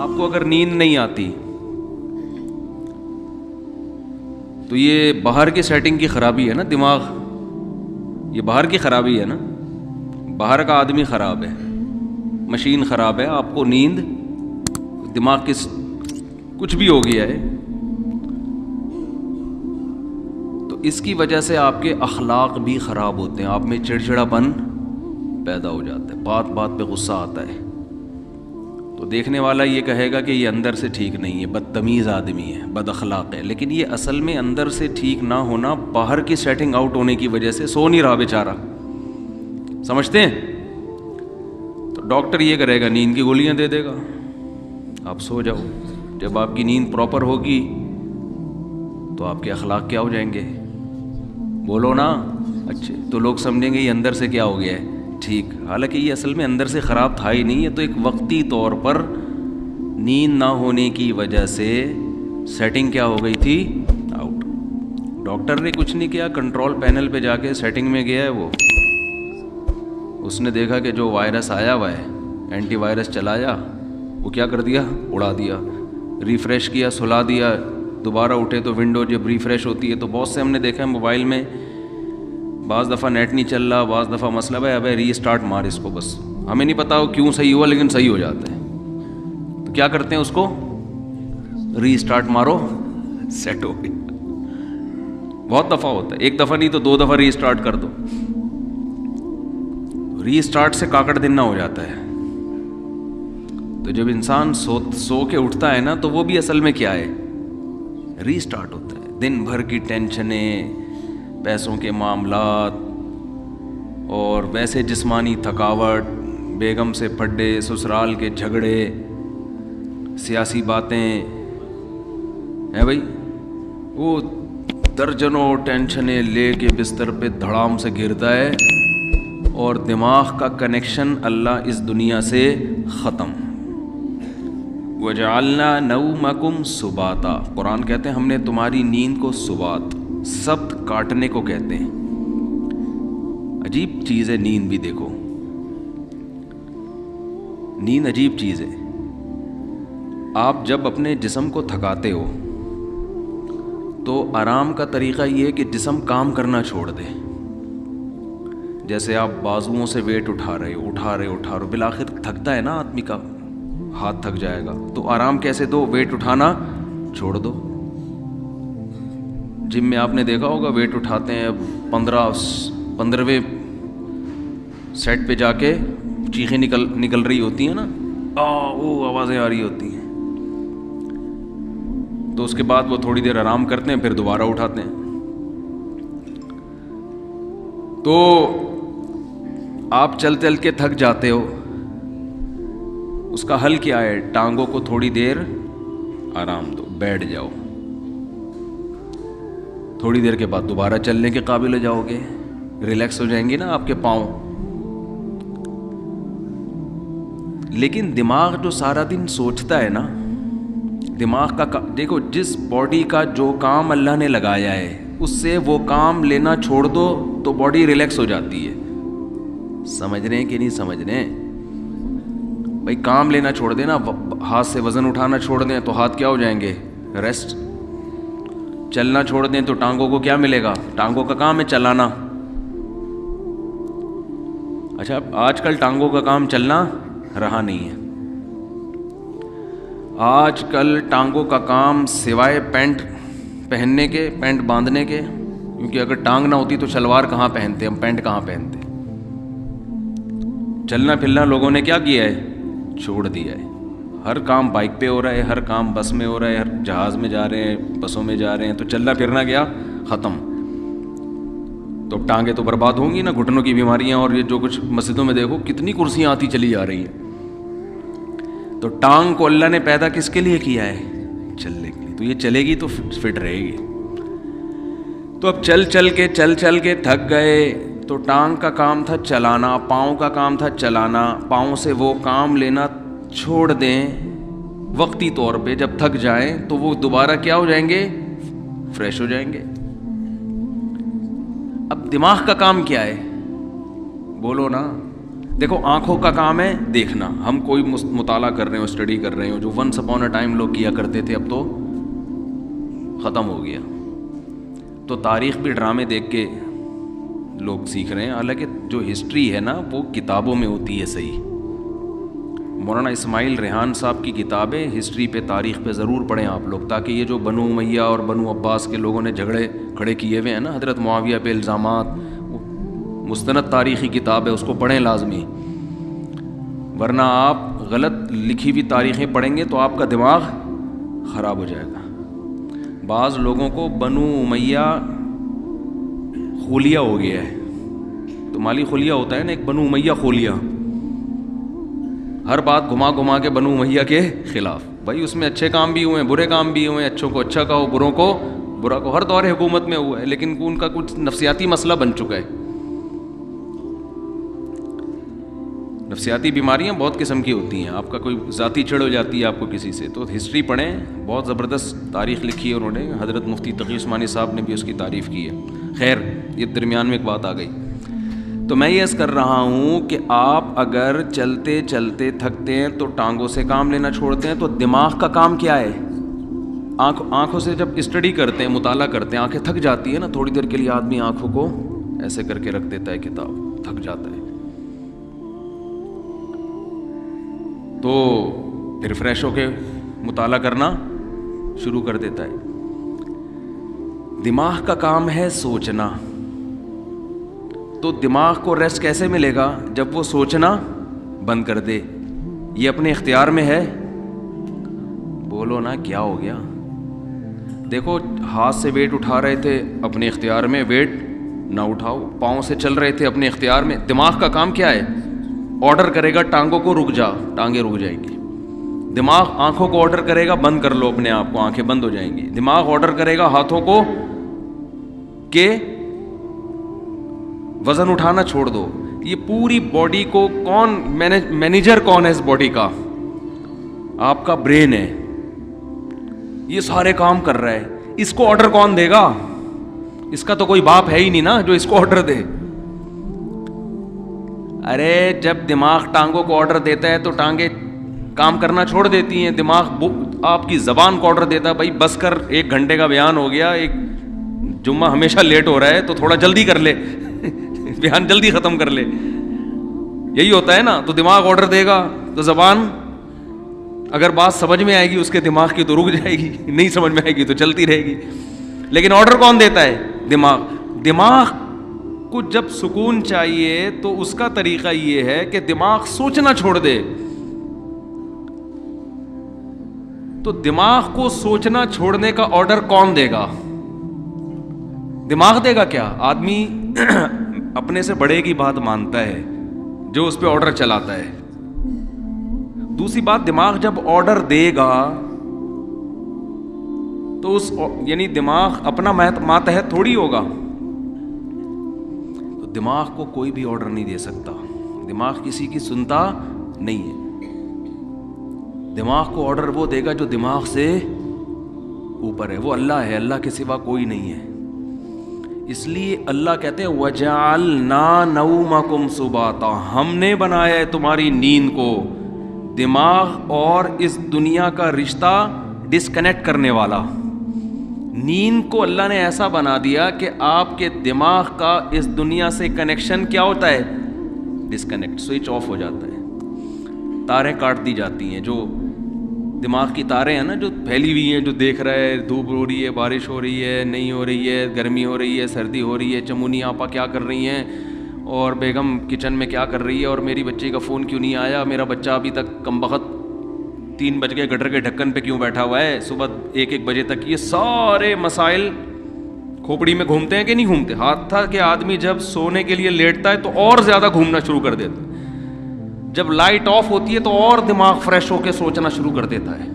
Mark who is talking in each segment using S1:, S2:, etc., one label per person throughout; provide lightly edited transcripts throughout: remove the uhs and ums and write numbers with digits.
S1: آپ کو اگر نیند نہیں آتی تو یہ باہر کی سیٹنگ کی خرابی ہے نا، دماغ، یہ باہر کی خرابی ہے نا، باہر کا آدمی خراب ہے، مشین خراب ہے، آپ کو نیند، دماغ کی کچھ بھی ہو گیا ہے، تو اس کی وجہ سے آپ کے اخلاق بھی خراب ہوتے ہیں، آپ میں چڑچڑاپن پیدا ہو جاتا ہے، بات بات پہ غصہ آتا ہے، تو دیکھنے والا یہ کہے گا کہ یہ اندر سے ٹھیک نہیں ہے، بدتمیز آدمی ہے، بد اخلاق ہے، لیکن یہ اصل میں اندر سے ٹھیک نہ ہونا باہر کی سیٹنگ آؤٹ ہونے کی وجہ سے سو نہیں رہا بیچارہ، سمجھتے ہیں؟ تو ڈاکٹر یہ کرے گا، نیند کی گولیاں دے دے گا، آپ سو جاؤ، جب آپ کی نیند پراپر ہوگی تو آپ کے اخلاق کیا ہو جائیں گے؟ بولو نا، اچھے، تو لوگ سمجھیں گے یہ اندر سے کیا ہو گیا ہے، ٹھیک، حالانکہ یہ اصل میں اندر سے خراب تھا ہی نہیں، یہ تو ایک وقتی طور پر نیند نہ ہونے کی وجہ سے سیٹنگ کیا ہو گئی تھی، آؤٹ۔ ڈاکٹر نے کچھ نہیں کیا، کنٹرول پینل پہ جا کے سیٹنگ میں گیا ہے، وہ اس نے دیکھا کہ جو وائرس آیا ہوا ہے، اینٹی وائرس چلایا، وہ کیا کر دیا، اڑا دیا، ریفریش کیا، سلا دیا، دوبارہ اٹھے تو ونڈو جب ریفریش ہوتی ہے تو بہت سے ہم نے دیکھا ہے موبائل میں، بعض دفعہ نیٹ نہیں چل رہا، بعض دفعہ مسئلہ ہے، ابے ری اسٹارٹ مار اس کو، بس ہمیں نہیں پتا وہ کیوں صحیح ہوا لیکن صحیح ہو جاتا ہے، تو کیا کرتے ہیں اس کو، ری اسٹارٹ مارو، سیٹ ہو گئی۔ بہت دفعہ ہوتا ہے، ایک دفعہ نہیں تو 2 دفعہ ری اسٹارٹ کر دو، ری اسٹارٹ سے کاکڑ دن نہ ہو جاتا ہے۔ تو جب انسان سو کے اٹھتا ہے نا تو وہ بھی اصل میں کیا ہے، ری اسٹارٹ ہوتا ہے، دن بھر کی ٹینشنیں، پیسوں کے معاملات، اور ویسے جسمانی تھکاوٹ، بیگم سے پھڈے، سسرال کے جھگڑے، سیاسی باتیں ہیں بھائی، وہ درجنوں ٹینشنیں لے کے بستر پہ دھڑام سے گرتا ہے، اور دماغ کا کنیکشن اللہ اس دنیا سے ختم۔ وَجَعَلْنَا نَوْمَكُمْ سُبَاتًا، قرآن کہتے ہیں ہم نے تمہاری نیند کو سبات، سبت کاٹنے کو کہتے ہیں۔ عجیب چیز ہے نیند بھی، دیکھو نیند عجیب چیز ہے۔ آپ جب اپنے جسم کو تھکاتے ہو تو آرام کا طریقہ یہ ہے کہ جسم کام کرنا چھوڑ دے، جیسے آپ بازوؤں سے ویٹ اٹھا رہے ہو، بالآخر تھکتا ہے نا آدمی کا ہاتھ تھک جائے گا، تو آرام کیسے دو، ویٹ اٹھانا چھوڑ دو۔ جم میں آپ نے دیکھا ہوگا ویٹ اٹھاتے ہیں، 15ویں سیٹ پہ جا کے چیخیں نکل رہی ہوتی ہیں نا، وہ آوازیں آ رہی ہوتی ہیں، تو اس کے بعد وہ تھوڑی دیر آرام کرتے ہیں، پھر دوبارہ اٹھاتے ہیں۔ تو آپ چل کے تھک جاتے ہو، اس کا حل کیا ہے، ٹانگوں کو تھوڑی دیر آرام دو، بیٹھ جاؤ، تھوڑی دیر کے بعد دوبارہ چلنے کے قابل ہو جاؤ گے، ریلیکس ہو جائیں گے نا آپ کے پاؤں۔ لیکن دماغ جو سارا دن سوچتا ہے نا، دماغ کا دیکھو، جس باڈی کا جو کام اللہ نے لگایا ہے اس سے وہ کام لینا چھوڑ دو تو باڈی ریلیکس ہو جاتی ہے۔ سمجھ رہے ہیں کہ نہیں سمجھ رہے ہیں بھائی؟ کام لینا چھوڑ دیں نا، ہاتھ سے وزن اٹھانا چھوڑ دیں تو ہاتھ کیا ہو جائیں گے، ریسٹ۔ چلنا چھوڑ دیں تو ٹانگوں کو کیا ملے گا، ٹانگوں کا کام ہے چلانا۔ اچھا، آج کل ٹانگوں کا کام چلنا رہا نہیں ہے، آج کل ٹانگوں کا کام سوائے پینٹ پہننے کے، پینٹ باندھنے کے، کیونکہ اگر ٹانگ نہ ہوتی تو شلوار کہاں پہنتے، ہم پینٹ کہاں پہنتے، چلنا پھرنا لوگوں نے کیا کیا ہے، چھوڑ دیا ہے۔ ہر کام بائک پہ ہو رہا ہے، ہر کام بس میں ہو رہا ہے، ہر جہاز میں جا رہے ہیں، بسوں میں جا رہے ہیں، تو چلنا پھرنا گیا ختم۔ تو ٹانگیں تو برباد ہوں گی نا، گھٹنوں کی بیماریاں، اور یہ جو کچھ مسجدوں میں دیکھو کتنی کرسیاں آتی چلی جا رہی ہیں۔ تو ٹانگ کو اللہ نے پیدا کس کے لیے کیا ہے، چلنے کے لیے، تو یہ چلے گی تو فٹ رہے گی۔ تو اب چل کے تھک گئے، تو ٹانگ کا کام تھا چلانا، پاؤں کا کام تھا چلانا، پاؤں سے وہ کام لینا چھوڑ دیں وقتی طور پہ، جب تھک جائیں تو وہ دوبارہ کیا ہو جائیں گے، فریش ہو جائیں گے۔ اب دماغ کا کام کیا ہے، بولو نا، دیکھو آنکھوں کا کام ہے دیکھنا. ہم کوئی مطالعہ کر رہے ہو, اسٹڈی کر رہے ہو, جو ونس اپون اے ٹائم لوگ کیا کرتے تھے اب تو ختم ہو گیا. تو تاریخ بھی ڈرامے دیکھ کے لوگ سیکھ رہے ہیں, حالانکہ جو ہسٹری ہے نا وہ کتابوں میں ہوتی ہے صحیح. مولانا اسماعیل ریحان صاحب کی کتابیں ہسٹری پہ, تاریخ پہ ضرور پڑھیں آپ لوگ, تاکہ یہ جو بنو امیہ اور بنو عباس کے لوگوں نے جھگڑے کھڑے کیے ہوئے ہیں نا, حضرت معاویہ پہ الزامات, مستند تاریخی کتاب ہے, اس کو پڑھیں لازمی. ورنہ آپ غلط لکھی ہوئی تاریخیں پڑھیں گے تو آپ کا دماغ خراب ہو جائے گا. بعض لوگوں کو بنو امیہ خولیہ ہو گیا ہے. تو مالی خلیہ ہوتا ہے نا, ایک بنو امیہ خولیہ, ہر بات گھما گھما کے بنو امیہ کے خلاف. بھائی اس میں اچھے کام بھی ہوئے ہیں, برے کام بھی ہوئے ہیں, اچھوں کو اچھا کہو, بروں کو برا کو, ہر دور حکومت میں ہوا ہے, لیکن ان کا کچھ نفسیاتی مسئلہ بن چکا ہے. نفسیاتی بیماریاں بہت قسم کی ہوتی ہیں, آپ کا کوئی ذاتی چڑ ہو جاتی ہے آپ کو کسی سے, تو ہسٹری پڑھیں, بہت زبردست تاریخ لکھی ہے انہوں نے. حضرت مفتی تقی عثمانی صاحب نے بھی اس کی تعریف کی ہے. خیر, یہ درمیان میں ایک بات آ گئی. تو میں یہ عرض کر رہا ہوں کہ آپ اگر چلتے چلتے تھکتے ہیں تو ٹانگوں سے کام لینا چھوڑتے ہیں, تو دماغ کا کام کیا ہے؟ آنکھوں سے جب اسٹڈی کرتے ہیں, مطالعہ کرتے ہیں, آنکھیں تھک جاتی ہے نا, تھوڑی دیر کے لیے آدمی آنکھوں کو ایسے کر کے رکھ دیتا ہے, کتاب تھک جاتا ہے, تو پھر فریش ہو کے مطالعہ کرنا شروع کر دیتا ہے. دماغ کا کام ہے سوچنا. تو دماغ کو ریسٹ کیسے ملے گا؟ جب وہ سوچنا بند کر دے. یہ اپنے اختیار میں ہے؟ بولو نا کیا ہو گیا؟ دیکھو ہاتھ سے ویٹ اٹھا رہے تھے اپنے اختیار میں, ویٹ نہ اٹھاؤ. پاؤں سے چل رہے تھے اپنے اختیار میں. دماغ کا کام کیا ہے؟ آرڈر کرے گا ٹانگوں کو رک جا, ٹانگیں رک جائیں گی. دماغ آنکھوں کو آرڈر کرے گا بند کر لو اپنے آپ کو, آنکھیں بند ہو جائیں گی. دماغ آرڈر کرے گا ہاتھوں کو کہ وزن اٹھانا چھوڑ دو. یہ پوری باڈی کو کون مینیجر کون ہے اس باڈی کا؟ آپ کا برین ہے. یہ سارے کام کر رہا ہے. اس کو آرڈر کون دے گا؟ اس کا تو کوئی باپ ہے ہی نہیں نا جو اس کو آرڈر دے. ارے جب دماغ ٹانگوں کو آرڈر دیتا ہے تو ٹانگیں کام کرنا چھوڑ دیتی ہیں. دماغ آپ کی زبان کو آرڈر دیتا ہے, بھائی بس کر, 1 گھنٹے کا بیان ہو گیا, ایک جمعہ ہمیشہ لیٹ ہو رہا ہے تو تھوڑا جلدی کر لے, بیان جلدی ختم کر لے. یہی ہوتا ہے نا. تو دماغ آرڈر دے گا تو زبان اگر بات سمجھ میں آئے گی اس کے دماغ کی تو رک جائے گی, نہیں سمجھ میں آئے گی تو چلتی رہے گی. لیکن آرڈر کون دیتا ہے؟ دماغ. دماغ کو جب سکون چاہیے تو اس کا طریقہ یہ ہے کہ دماغ سوچنا چھوڑ دے. تو دماغ کو سوچنا چھوڑنے کا آرڈر کون دے گا؟ دماغ دے گا کیا؟ آدمی اپنے سے بڑے کی بات مانتا ہے جو اس پہ آرڈر چلاتا ہے. دوسری بات, دماغ جب آرڈر دے گا تو اس یعنی دماغ اپنا ماتحت تھوڑی ہوگا. تو دماغ کو کوئی بھی آرڈر نہیں دے سکتا. دماغ کسی کی سنتا نہیں ہے. دماغ کو آرڈر وہ دے گا جو دماغ سے اوپر ہے, وہ اللہ ہے, اللہ کے سوا کوئی نہیں ہے. اس لیے اللہ کہتے ہیں وَجَعَلْنَا نَوْمَكُمْ سُبَاتًا, ہم نے بنایا ہے تمہاری نیند کو دماغ اور اس دنیا کا رشتہ ڈسکنیکٹ کرنے والا. نیند کو اللہ نے ایسا بنا دیا کہ آپ کے دماغ کا اس دنیا سے کنیکشن کیا ہوتا ہے؟ ڈسکنیکٹ, سوئچ آف ہو جاتا ہے. تاریں کاٹ دی جاتی ہیں. جو دماغ کی تاریں ہیں نا جو پھیلی ہوئی ہیں, جو دیکھ رہا ہے دھوپ ہو رہی ہے, بارش ہو رہی ہے, نہیں ہو رہی ہے, گرمی ہو رہی ہے, سردی ہو رہی ہے, چمونی آپا کیا کر رہی ہیں, اور بیگم کچن میں کیا کر رہی ہے, اور میری بچی کا فون کیوں نہیں آیا, میرا بچہ ابھی تک کمبخت 3 بج گئے گٹر کے ڈھکن پہ کیوں بیٹھا ہوا ہے, صبح 1 بجے تک. یہ سارے مسائل کھوپڑی میں گھومتے ہیں کہ نہیں گھومتے؟ ہاتھ تھا کہ آدمی جب سونے کے لیے لیٹتا ہے تو اور زیادہ گھومنا شروع کر دیتا ہے. جب لائٹ آف ہوتی ہے تو اور دماغ فریش ہو کے سوچنا شروع کر دیتا ہے.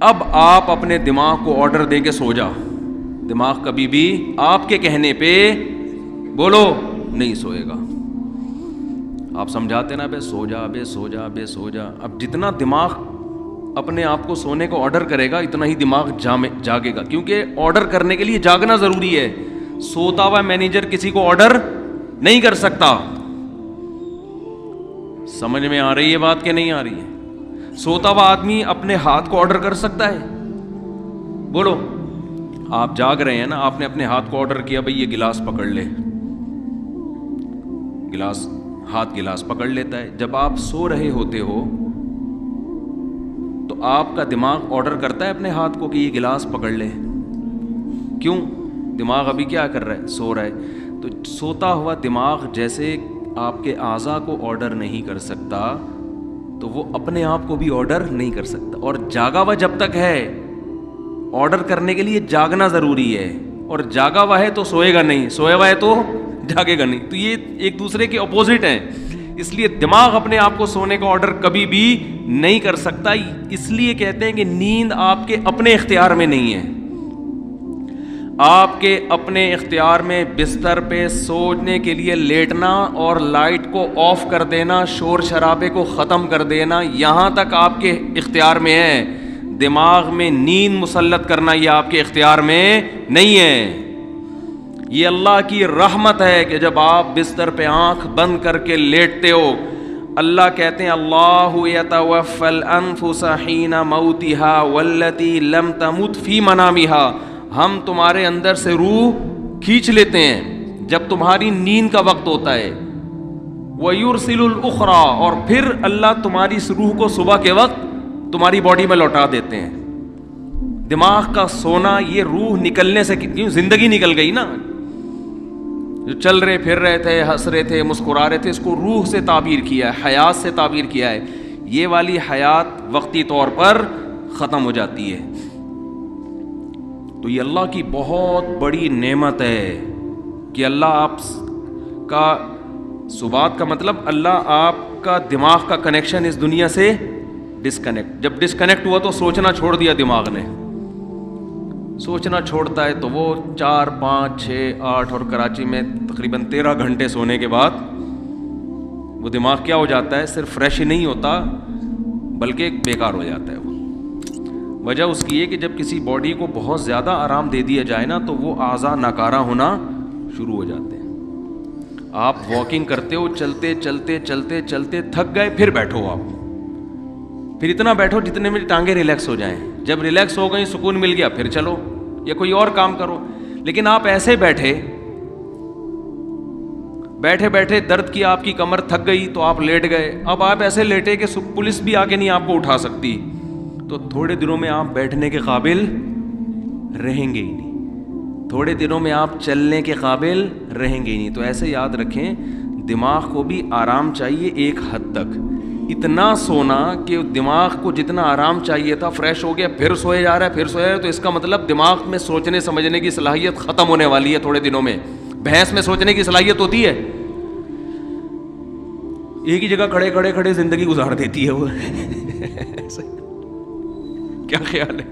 S1: اب آپ اپنے دماغ کو آرڈر دے کے سو جا. دماغ کبھی بھی آپ کے کہنے پہ بولو نہیں سوئے گا. آپ سمجھاتے نا بے سو جا, بے سو جا, بے سو جا. اب جتنا دماغ اپنے آپ کو سونے کو آرڈر کرے گا اتنا ہی دماغ جاگے گا, کیونکہ آرڈر کرنے کے لیے جاگنا ضروری ہے. سوتا ہوا مینیجر کسی کو آرڈر نہیں کر سکتا. سمجھ میں آ رہی ہے بات کہ نہیں آ رہی ہے؟ سوتا ہوا آدمی اپنے ہاتھ کو آرڈر کر سکتا ہے؟ بولو، آپ جاگ رہے ہیں نا، آپ نے اپنے ہاتھ کو آرڈر کیا بھئی یہ گلاس پکڑ لے، گلاس پکڑ لیتا ہے۔ جب آپ سو رہے ہوتے ہو تو آپ کا دماغ آرڈر کرتا ہے اپنے ہاتھ کو کہ یہ گلاس پکڑ لے؟ کیوں؟ دماغ ابھی کیا کر رہا ہے؟ سو رہا ہے۔ تو سوتا ہوا دماغ جیسے آپ کے اعضاء کو آرڈر نہیں کر سکتا تو وہ اپنے آپ کو بھی آرڈر نہیں کر سکتا، اور جاگا ہوا جب تک ہے آرڈر کرنے کے لیے جاگنا ضروری ہے، اور جاگا ہوا ہے تو سوئے گا نہیں، سویا ہوا ہے تو جاگے گا نہیں۔ تو یہ ایک دوسرے کے اپوزٹ ہیں، اس لیے دماغ اپنے آپ کو سونے کا آرڈر کبھی بھی نہیں کر سکتا۔ اس لیے کہتے ہیں کہ نیند آپ کے اپنے اختیار میں نہیں ہے، آپ کے اپنے اختیار میں بستر پہ سونے کے لیے لیٹنا اور لائٹ کو آف کر دینا، شور شرابے کو ختم کر دینا، یہاں تک آپ کے اختیار میں ہے۔ دماغ میں نیند مسلط کرنا یہ آپ کے اختیار میں نہیں ہے۔ یہ اللہ کی رحمت ہے کہ جب آپ بستر پہ آنکھ بند کر کے لیٹتے ہو، اللہ کہتے ہیں اللہ یتوفی الانفس حین موتها والتی لم تمت فی منامها، ہم تمہارے اندر سے روح کھینچ لیتے ہیں جب تمہاری نیند کا وقت ہوتا ہے، وَيُرْسِلُ الْأُخْرَى، اور پھر اللہ تمہاری اس روح کو صبح کے وقت تمہاری باڈی میں لوٹا دیتے ہیں۔ دماغ کا سونا یہ روح نکلنے سے، کیوں زندگی نکل گئی نا، جو چل رہے پھر رہے تھے، ہنس رہے تھے، مسکرا رہے تھے، اس کو روح سے تعبیر کیا ہے، حیات سے تعبیر کیا ہے۔ یہ والی حیات وقتی طور پر ختم ہو جاتی ہے۔ تو یہ اللہ کی بہت بڑی نعمت ہے کہ اللہ آپ کا سبات کا مطلب اللہ آپ کا دماغ کا کنیکشن اس دنیا سے ڈسکنیکٹ، جب ڈسکنیکٹ ہوا تو سوچنا چھوڑ دیا دماغ نے، سوچنا چھوڑتا ہے تو وہ 4 5 6 8 اور کراچی میں تقریباً 13 گھنٹے سونے کے بعد وہ دماغ کیا ہو جاتا ہے؟ صرف فریش ہی نہیں ہوتا بلکہ بیکار ہو جاتا ہے۔ وہ وجہ اس کی ہے کہ جب کسی باڈی کو بہت زیادہ آرام دے دیا جائے نا تو وہ اعضاء ناکارہ ہونا شروع ہو جاتے ہیں۔ آپ واکنگ کرتے ہو، چلتے چلتے چلتے چلتے تھک گئے، پھر بیٹھو، آپ پھر اتنا بیٹھو جتنے میں ٹانگیں ریلیکس ہو جائیں، جب ریلیکس ہو گئی، سکون مل گیا، پھر چلو یا کوئی اور کام کرو۔ لیکن آپ ایسے بیٹھے بیٹھے درد کی آپ کی کمر تھک گئی تو آپ لیٹ گئے، اب آپ ایسے لیٹے کہ پولیس بھی آ کے نہیں آپ کو اٹھا سکتی، تو تھوڑے دنوں میں آپ بیٹھنے کے قابل رہیں گے ہی نہیں، تھوڑے دنوں میں آپ چلنے کے قابل رہیں گے ہی نہیں۔ تو ایسے یاد رکھیں، دماغ کو بھی آرام چاہیے ایک حد تک، اتنا سونا کہ دماغ کو جتنا آرام چاہیے تھا فریش ہو گیا، پھر سوئے جا رہا ہے، پھر سویا رہا ہے، تو اس کا مطلب دماغ میں سوچنے سمجھنے کی صلاحیت ختم ہونے والی ہے تھوڑے دنوں میں۔ بھینس میں سوچنے کی صلاحیت ہوتی ہے، ایک ہی جگہ کھڑے زندگی گزار دیتی ہے وہ کیا خیال ہے؟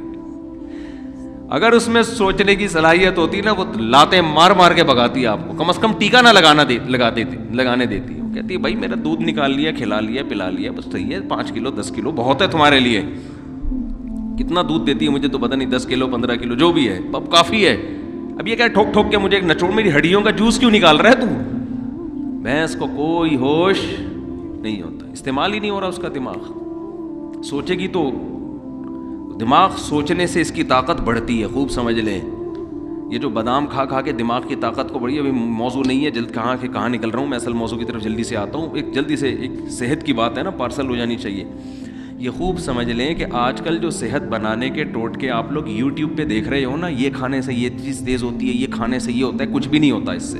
S1: اگر اس میں سوچنے کی صلاحیت ہوتی نا، وہ لاتیں مار مار کے بھگاتی ہے آپ کو، کم از کم ٹیکا نہ لگانے دیتی ہے۔ وہ کہتی ہے بھائی میرا دودھ نکال لیا، کھلا لیا، پلا لیا، بس صحیح ہے، 5 کلو 10 کلو بہت ہے تمہارے لیے۔ کتنا دودھ دیتی ہے مجھے تو پتہ نہیں، 10 کلو 15 کلو جو بھی ہے، اب کافی ہے۔ اب یہ کیا ٹھوک ٹھوک کے مجھے ایک نچوڑ میری ہڈیوں کا جوس کیوں نکال رہا ہے تو؟ بھینس کو کوئی ہوش نہیں ہوتا، استعمال ہی نہیں ہو رہا اس کا دماغ۔ سوچے گی تو دماغ سوچنے سے اس کی طاقت بڑھتی ہے، خوب سمجھ لیں۔ یہ جو بادام کھا کھا کے دماغ کی طاقت کو بڑھی، ابھی موضوع نہیں ہے، جلد کہاں نکل رہا ہوں میں، اصل موضوع کی طرف جلدی سے آتا ہوں۔ ایک جلدی سے ایک صحت کی بات ہے نا، پارسل ہو جانی چاہیے۔ یہ خوب سمجھ لیں کہ آج کل جو صحت بنانے کے ٹوٹکے آپ لوگ یوٹیوب پہ دیکھ رہے ہو نا، یہ کھانے سے یہ چیز تیز ہوتی ہے، یہ کھانے سے یہ ہوتا ہے، کچھ بھی نہیں ہوتا اس سے۔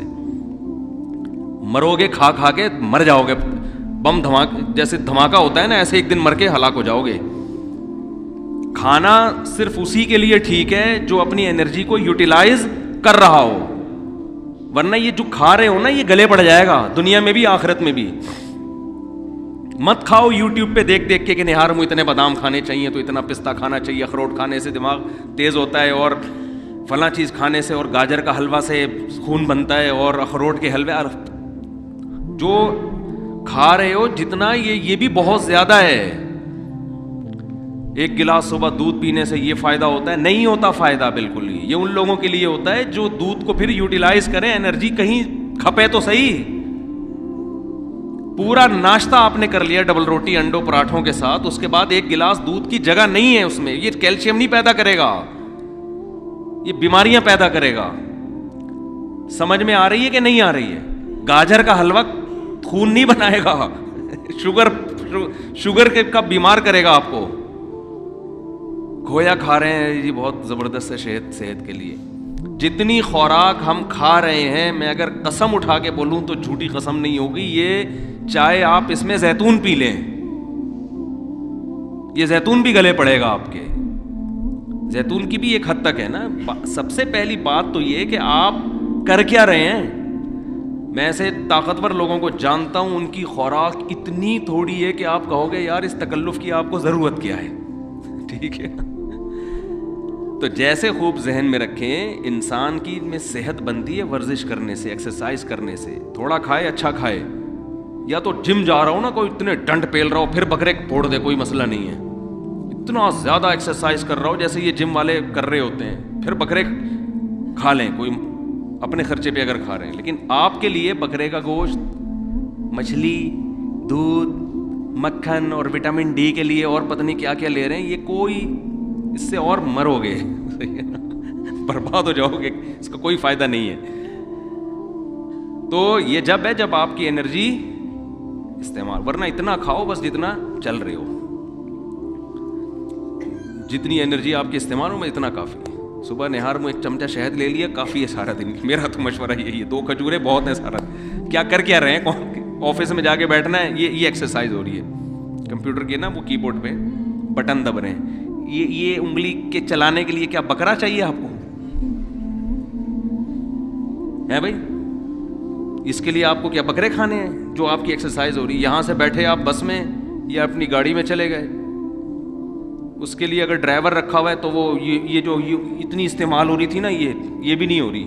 S1: مرو گے کھا کھا کے، مر جاؤ گے، بم جیسے دھماکہ ہوتا ہے نا، ایسے ایک دن مر کے ہلاک ہو جاؤ گے۔ کھانا صرف اسی کے لیے ٹھیک ہے جو اپنی انرجی کو یوٹیلائز کر رہا ہو، ورنہ یہ جو کھا رہے ہو نا، یہ گلے پڑ جائے گا دنیا میں بھی آخرت میں بھی۔ مت کھاؤ یوٹیوب پہ دیکھ دیکھ کے کہ نہار مو اتنے بادام کھانے چاہیے تو اتنا پستہ کھانا چاہیے، اخروٹ کھانے سے دماغ تیز ہوتا ہے، اور فلاں چیز کھانے سے، اور گاجر کا حلوہ سے خون بنتا ہے، اور اخروٹ کے حلوے، جو کھا رہے ہو جتنا یہ بھی بہت زیادہ ہے۔ ایک گلاس صبح دودھ پینے سے یہ فائدہ ہوتا ہے؟ نہیں ہوتا فائدہ بالکل ہی۔ یہ ان لوگوں کے لیے ہوتا ہے جو دودھ کو پھر یوٹیلائز کریں، انرجی کہیں کھپے تو صحیح۔ پورا ناشتہ آپ نے کر لیا ڈبل روٹی انڈوں پراٹھوں کے ساتھ, اس کے بعد ایک گلاس دودھ کی جگہ نہیں ہے اس میں, یہ کیلشیم نہیں پیدا کرے گا, یہ بیماریاں پیدا کرے گا. سمجھ میں آ رہی ہے کہ نہیں آ رہی ہے؟ گاجر کا حلوہ خون نہیں بنائے گا, شوگر کا بیمار کرے گا آپ کو. کھویا کھا رہے ہیں جی, بہت زبردست ہے صحت کے لیے. جتنی خوراک ہم کھا رہے ہیں, میں اگر قسم اٹھا کے بولوں تو جھوٹی قسم نہیں ہوگی, یہ چاہے آپ اس میں زیتون پی لیں, یہ زیتون بھی گلے پڑے گا آپ کے. زیتون کی بھی ایک حد تک ہے نا. سب سے پہلی بات تو یہ کہ آپ کر کیا رہے ہیں. میں ایسے طاقتور لوگوں کو جانتا ہوں, ان کی خوراک اتنی تھوڑی ہے کہ آپ کہو گے یار اس تکلف کی آپ کو ضرورت کیا ہے. ٹھیک ہے, تو جیسے خوب ذہن میں رکھیں, انسان کی میں صحت بنتی ہے ورزش کرنے سے, ایکسرسائز کرنے سے. تھوڑا کھائے اچھا کھائے, یا تو جم جا رہا ہو نا, کوئی اتنے ڈنڈ پیل رہا ہو پھر بکرے پھوڑ دے, کوئی مسئلہ نہیں ہے. اتنا زیادہ ایکسرسائز کر رہا ہو جیسے یہ جم والے کر رہے ہوتے ہیں, پھر بکرے کھا لیں, کوئی اپنے خرچے پہ اگر کھا رہے ہیں. لیکن آپ کے لیے بکرے کا گوشت, مچھلی, دودھ, مکھن اور وٹامن ڈی کے لیے اور پتہ نہیں کیا کیا لے رہے ہیں, یہ کوئی اس سے اور مرو گے, برباد ہو جاؤ گے, اس کا کوئی فائدہ نہیں ہے. تو یہ جب ہے جب آپ کی انرجی استعمال, ورنہ اتنا کھاؤ بس جتنا چل رہے ہو, جتنی انرجی آپ کی استعمال ہو میں اتنا کافی ہے. صبح نہار میں ایک چمچہ شہد لے لیا کافی ہے سارا دن. میرا تو مشورہ یہی ہے, 2 کھجوریں بہت ہیں سارا. کیا کر کیا رہے ہیں, آفس میں جا کے بیٹھنا ہے, یہ ایکسرسائز ہو رہی ہے. کمپیوٹر کے نا وہ کی بورڈ پہ بٹن دب رہے ہیں, یہ انگلی کے چلانے کے لیے کیا بکرا چاہیے آپ کو ہے بھائی؟ اس کے لیے آپ کو کیا بکرے کھانے ہیں جو آپ کی ایکسرسائز ہو رہی ہے؟ یہاں سے بیٹھے آپ بس میں یا اپنی گاڑی میں چلے گئے, اس کے لیے اگر ڈرائیور رکھا ہوا ہے تو وہ یہ جو اتنی استعمال ہو رہی تھی نا, یہ بھی نہیں ہو رہی.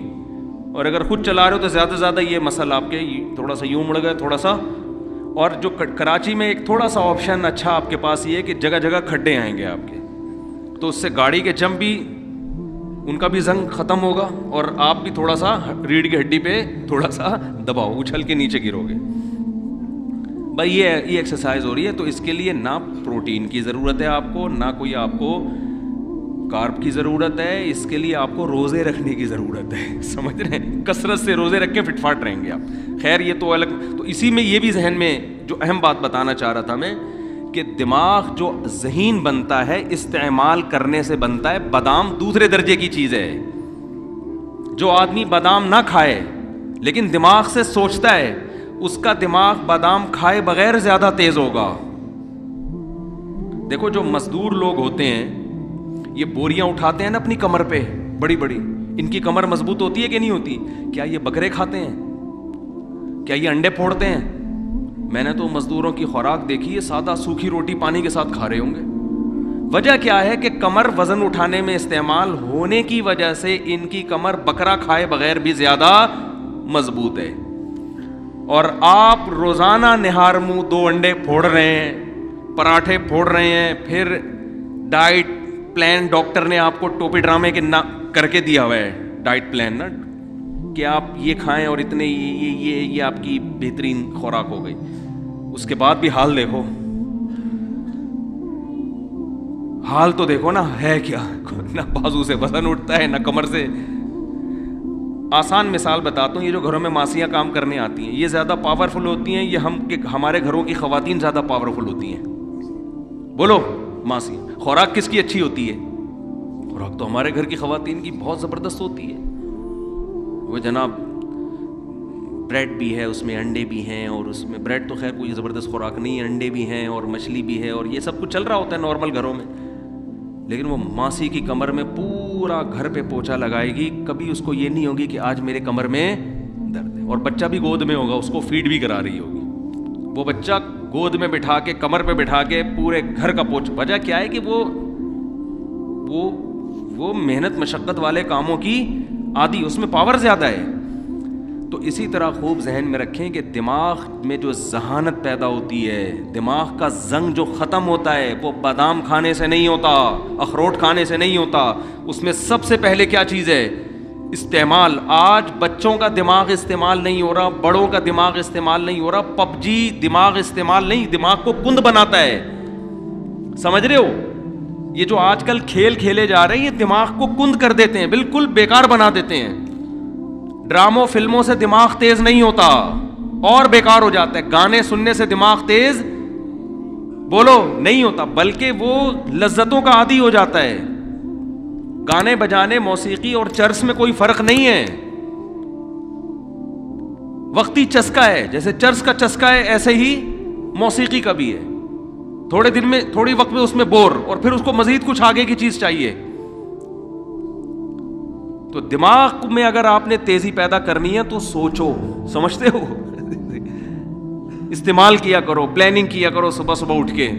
S1: اور اگر خود چلا رہے ہو تو زیادہ سے زیادہ یہ مسئلہ آپ کے تھوڑا سا یوں مڑ گئے تھوڑا سا. اور جو کراچی میں ایک تھوڑا سا آپشن اچھا آپ کے پاس یہ ہے کہ جگہ جگہ کھڈے آئیں گے آپ کے, تو اس سے گاڑی کے جم بھی ان کا بھی زنگ ختم ہوگا, اور آپ بھی تھوڑا سا ریڑھ کی ہڈی پہ تھوڑا سا دباؤ, اچھل کے نیچے گرو گے. بھائی یہ ایکسرسائز ہو رہی ہے, تو اس کے لیے نہ پروٹین کی ضرورت ہے آپ کو, نہ کوئی آپ کو کارب کی ضرورت ہے. اس کے لیے آپ کو روزے رکھنے کی ضرورت ہے. سمجھ رہے ہیں؟ کثرت سے روزے رکھ کے فٹ فاٹ رہیں گے آپ. خیر یہ تو الگ. تو اسی میں یہ بھی ذہن میں جو اہم بات بتانا چاہ رہا تھا میں, کہ دماغ جو ذہین بنتا ہے استعمال کرنے سے بنتا ہے. بادام دوسرے درجے کی چیز ہے. جو آدمی بادام نہ کھائے لیکن دماغ سے سوچتا ہے, اس کا دماغ بادام کھائے بغیر زیادہ تیز ہوگا. دیکھو جو مزدور لوگ ہوتے ہیں, یہ بوریاں اٹھاتے ہیں نا اپنی کمر پہ بڑی بڑی, ان کی کمر مضبوط ہوتی ہے کہ نہیں ہوتی؟ کیا یہ بکرے کھاتے ہیں؟ کیا یہ انڈے پھوڑتے ہیں؟ میں نے تو مزدوروں کی خوراک دیکھی ہے, سادہ سوکھی روٹی پانی کے ساتھ کھا رہے ہوں گے. وجہ کیا ہے کہ کمر وزن اٹھانے میں استعمال ہونے کی وجہ سے ان کی کمر بکرا کھائے بغیر بھی زیادہ مضبوط ہے. اور آپ روزانہ نہار منہ 2 انڈے پھوڑ رہے ہیں, پراٹھے پھوڑ رہے ہیں, پھر ڈائٹ پلان ڈاکٹر نے آپ کو ٹوپی ڈرامے کے کر کے دیا ہوا ہے, ڈائٹ پلان نا, کہ آپ یہ کھائیں اور اتنے یہ آپ کی بہترین خوراک ہو گئی. اس کے بعد بھی حال دیکھو, حال تو دیکھو نا ہے کیا. نہ بازو سے وزن اٹھتا ہے, نہ کمر سے. آسان مثال بتاتا ہوں, یہ جو گھروں میں ماسیاں کام کرنے آتی ہیں, یہ زیادہ پاورفل ہوتی ہیں, یہ ہمارے گھروں کی خواتین زیادہ پاورفل ہوتی ہیں؟ بولو ماسی. خوراک کس کی اچھی ہوتی ہے؟ خوراک تو ہمارے گھر کی خواتین کی بہت زبردست ہوتی ہے. وہ جناب بریڈ بھی ہے, اس میں انڈے بھی ہیں, اور اس میں بریڈ تو خیر کوئی زبردست خوراک نہیں ہے, انڈے بھی ہیں اور مچھلی بھی ہے, اور یہ سب کچھ چل رہا ہوتا ہے نارمل گھروں میں. لیکن وہ ماسی کی کمر میں پورا گھر پہ پوچھا لگائے گی, کبھی اس کو یہ نہیں ہوگی کہ آج میرے کمر میں درد ہے. اور بچہ بھی گود میں ہوگا, اس کو فیڈ بھی کرا رہی ہوگی. وہ بچہ گود میں بٹھا کے کمر پہ بٹھا کے پورے گھر کا پوچھ. وجہ کیا ہے کہ وہ محنت مشقت والے کاموں کی عادی, اس میں پاور زیادہ ہے. تو اسی طرح خوب ذہن میں رکھیں کہ دماغ میں جو ذہانت پیدا ہوتی ہے, دماغ کا زنگ جو ختم ہوتا ہے, وہ بادام کھانے سے نہیں ہوتا, اخروٹ کھانے سے نہیں ہوتا. اس میں سب سے پہلے کیا چیز ہے؟ استعمال. آج بچوں کا دماغ استعمال نہیں ہو رہا, بڑوں کا دماغ استعمال نہیں ہو رہا. پب جی دماغ استعمال نہیں, دماغ کو کند بناتا ہے. سمجھ رہے ہو؟ یہ جو آج کل کھیل کھیلے جا رہے ہیں یہ دماغ کو کند کر دیتے ہیں, بالکل بیکار بنا دیتے ہیں. ڈراموں فلموں سے دماغ تیز نہیں ہوتا اور بیکار ہو جاتا ہے. گانے سننے سے دماغ تیز بولو نہیں ہوتا, بلکہ وہ لذتوں کا عادی ہو جاتا ہے. گانے بجانے, موسیقی اور چرس میں کوئی فرق نہیں ہے. وقتی چسکا ہے, جیسے چرس کا چسکا ہے ایسے ہی موسیقی کا بھی ہے. تھوڑے دن میں, تھوڑی وقت میں اس میں بور, اور پھر اس کو مزید کچھ آگے کی چیز چاہیے. تو دماغ میں اگر آپ نے تیزی پیدا کرنی ہے تو سوچو, سمجھتے ہو, استعمال کیا کرو, پلاننگ کیا کرو صبح صبح اٹھ کے.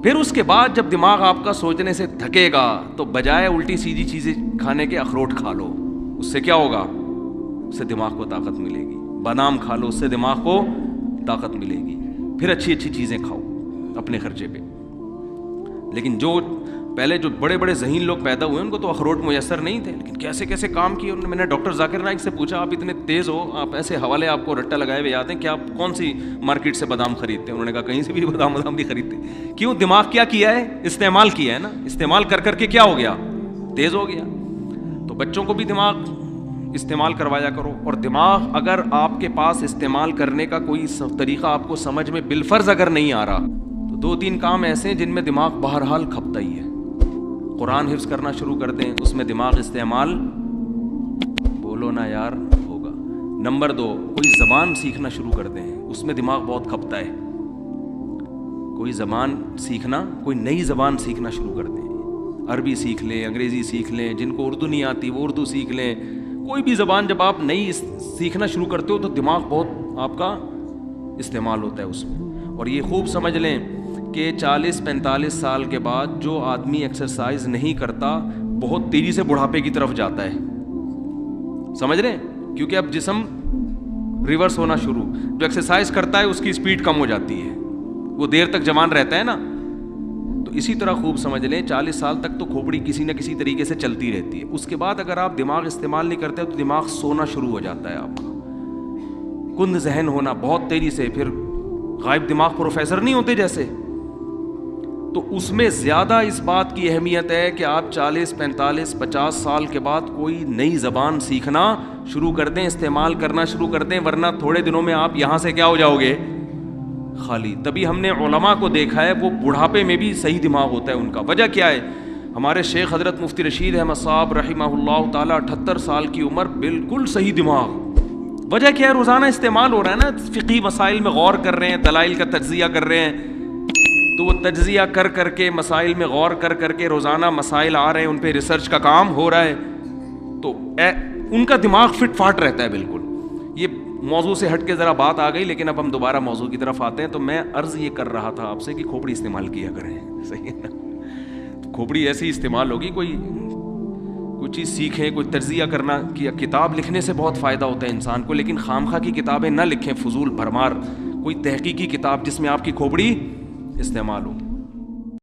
S1: پھر اس کے بعد جب دماغ آپ کا سوچنے سے تھکے گا تو بجائے الٹی سیدھی چیزیں کھانے کے اخروٹ کھا لو. اس سے کیا ہوگا؟ اس سے دماغ کو طاقت ملے گی. بادام کھا لو, اس سے دماغ کو طاقت ملے گی. پھر اچھی اچھی چیزیں کھاؤ اپنے خرچے پہ. لیکن جو پہلے جو بڑے بڑے ذہین لوگ پیدا ہوئے ان کو تو اخروٹ میسر نہیں تھے, لیکن کیسے کیسے کام کیے انہوں نے. میں نے ڈاکٹر ذاکر نائک سے پوچھا, آپ اتنے تیز ہو, آپ ایسے حوالے آپ کو رٹا لگائے ہوئے یاد ہیں کہ آپ کون سی مارکیٹ سے بادام خریدتے ہیں؟ انہوں نے کہا کہیں سے بھی بادام نہیں خریدتے. کیوں؟ دماغ کیا کیا ہے؟ استعمال کیا ہے نا. استعمال کر کر کے کیا ہو گیا؟ تیز ہو گیا. تو بچوں کو بھی دماغ استعمال کروایا کرو. اور دماغ اگر آپ کے پاس استعمال کرنے کا کوئی طریقہ آپ کو سمجھ میں بالفرض اگر نہیں آ رہا تو 2-3 کام ایسے ہیں جن میں دماغ بہرحال کھپتا ہی ہے. قرآن حفظ کرنا شروع کر دیں, اس میں دماغ استعمال بولو نا یار ہوگا. نمبر 2, کوئی زبان سیکھنا شروع کر دیں, اس میں دماغ بہت کھپتا ہے. کوئی زبان سیکھنا, کوئی نئی زبان سیکھنا شروع کر دیں. عربی سیکھ لیں, انگریزی سیکھ لیں, جن کو اردو نہیں آتی وہ اردو سیکھ لیں. کوئی بھی زبان جب آپ نئی سیکھنا شروع کرتے ہو تو دماغ بہت آپ کا استعمال ہوتا ہے اس میں. اور یہ خوب سمجھ لیں کہ 40-45 سال کے بعد جو آدمی ایکسرسائز نہیں کرتا بہت تیزی سے بڑھاپے کی طرف جاتا ہے. سمجھ رہے ہیں؟ کیونکہ اب جسم ریورس ہونا شروع. جو ایکسرسائز کرتا ہے اس کی اسپیڈ کم ہو جاتی ہے, وہ دیر تک جوان رہتا ہے نا. تو اسی طرح خوب سمجھ لیں 40 سال تک تو کھوپڑی کسی نہ کسی طریقے سے چلتی رہتی ہے. اس کے بعد اگر آپ دماغ استعمال نہیں کرتے تو دماغ سونا شروع ہو جاتا ہے آپ کا, کند ذہن ہونا بہت تیزی سے. پھر غائب دماغ پروفیسر نہیں ہوتے جیسے, تو اس میں زیادہ اس بات کی اہمیت ہے کہ آپ 40-45-50 سال کے بعد کوئی نئی زبان سیکھنا شروع کر دیں, استعمال کرنا شروع کر دیں, ورنہ تھوڑے دنوں میں آپ یہاں سے کیا ہو جاؤ گے؟ خالی. تبھی ہم نے علماء کو دیکھا ہے وہ بڑھاپے میں بھی صحیح دماغ ہوتا ہے ان کا. وجہ کیا ہے؟ ہمارے شیخ حضرت مفتی رشید احمد صاحب رحمہ اللہ تعالیٰ 78 سال کی عمر, بالکل صحیح دماغ. وجہ کیا ہے؟ روزانہ استعمال ہو رہا ہے نا, فقہی مسائل میں غور کر رہے ہیں, دلائل کا تجزیہ کر رہے ہیں. تو وہ تجزیہ کر کر کے, مسائل میں غور کر کر کے روزانہ مسائل آ رہے ہیں, ان پہ ریسرچ کا کام ہو رہا ہے, تو ان کا دماغ فٹ فاٹ رہتا ہے بالکل. یہ موضوع سے ہٹ کے ذرا بات آ گئی, لیکن اب ہم دوبارہ موضوع کی طرف آتے ہیں. تو میں عرض یہ کر رہا تھا آپ سے کہ کھوپڑی استعمال کیا کریں, صحیح ہے نا. کھوپڑی ایسی استعمال ہوگی, کوئی چیز سیکھیں, کوئی تجزیہ کرنا, کہ کتاب لکھنے سے بہت فائدہ ہوتا ہے انسان کو, لیکن خامخواہ کی کتابیں نہ لکھیں, فضول بھرمار. کوئی تحقیقی کتاب جس میں آپ کی کھوپڑی استعمال ہو.